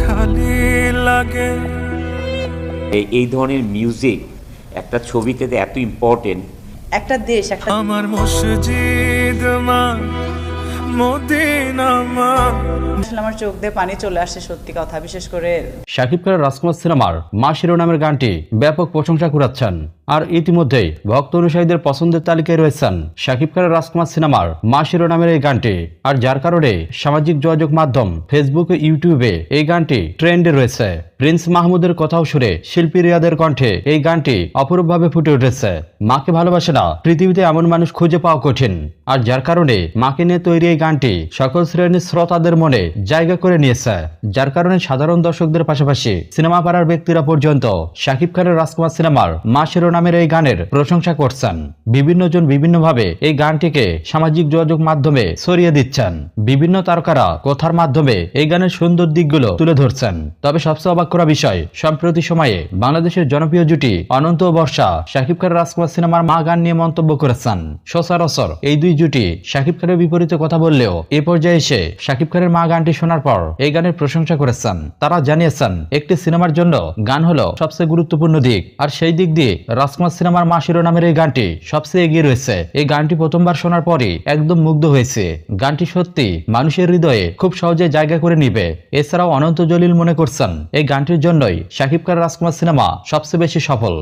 খালি লাগে। এই ধরনের মিউজিক একটা ছবিতে এত ইম্পর্টেন্ট। একটা দেশ, একটা আমার মসজিদ মা, মদিনা মা। আসলে আমার চোখ দিয়ে পানি চলে আসে, সত্যি কথা। বিশেষ করে শাকিব খানের রাজকুমার সিনেমার মা শিরোনামের গানটি ব্যাপক প্রশংসা কুড়াচ্ছেন। আর ইতিমধ্যেই ভক্ত অনুসারীদের পছন্দের তালিকায় রয়েছেন শাকিব খানের রাজকুমার সিনেমার মা শিরোনামের এই গানটি। আর যার কারণে সামাজিক যোগাযোগ মাধ্যম ফেসবুক ও ইউটিউবে এই গানটি ট্রেন্ডে রয়েছে। প্রিন্স মাহমুদের কথাও সুরে শিল্পী রিয়াদের কণ্ঠে এই গানটি অপরূপভাবে ফুটে উঠেছে। মাকে ভালোবাসে না পৃথিবীতে এমন মানুষ খুঁজে পাওয়া কঠিন। আর যার কারণে মাকে নিয়ে তৈরি এই গানটি সকল শ্রেণীর শ্রোতাদের মনে জায়গা করে নিয়েছে। যার কারণে সাধারণ দর্শকদের পাশাপাশি সিনেমা পাড়ার ব্যক্তিরা পর্যন্ত শাকিব খানের রাজকুমার সিনেমার মা শিরোনামের এই গানের প্রশংসা করছেন। বিভিন্ন জন বিভিন্নভাবে এই গানটিকে সামাজিক যোগাযোগ মাধ্যমে ছড়িয়ে দিচ্ছেন। বিভিন্ন তারকারা কথার মাধ্যমে এই গানের সুন্দর দিকগুলো তুলে ধরছেন। তবে সবচেয়ে অবাক করা বিষয়, সম্প্রতি সময়ে বাংলাদেশের জনপ্রিয় জুটি অনন্ত ও বর্ষা শাকিব খানের রাজকুমার সিনেমার মা গান নিয়ে মন্তব্য করেছেন। সচরাচর এই দুই জুটি শাকিব খানের বিপরীতে কথা বললেও এ পর্যায়ে এসে শাকিব খানের মা গানটি শোনার পর এই গানের প্রশংসা করেছেন। তারা জানিয়েছেন একটি সিনেমার জন্য গান হলো সবচেয়ে গুরুত্বপূর্ণ দিক, আর সেই দিক দিয়ে রাজকুমার সিনেমার মা শিরোনামের এই গানটি সবচেয়ে এগিয়ে রয়েছে। এই গানটি প্রথমবার শোনার পরই একদম মুগ্ধ হয়েছে। গানটি সত্যি মানুষের হৃদয়ে খুব সহজে জায়গা করে নিবে। এছাড়াও অনন্ত জলিল মনে করছেন এই গানটির জন্যই শাকিব খানের রাজকুমার সিনেমা সবচেয়ে বেশি সফল।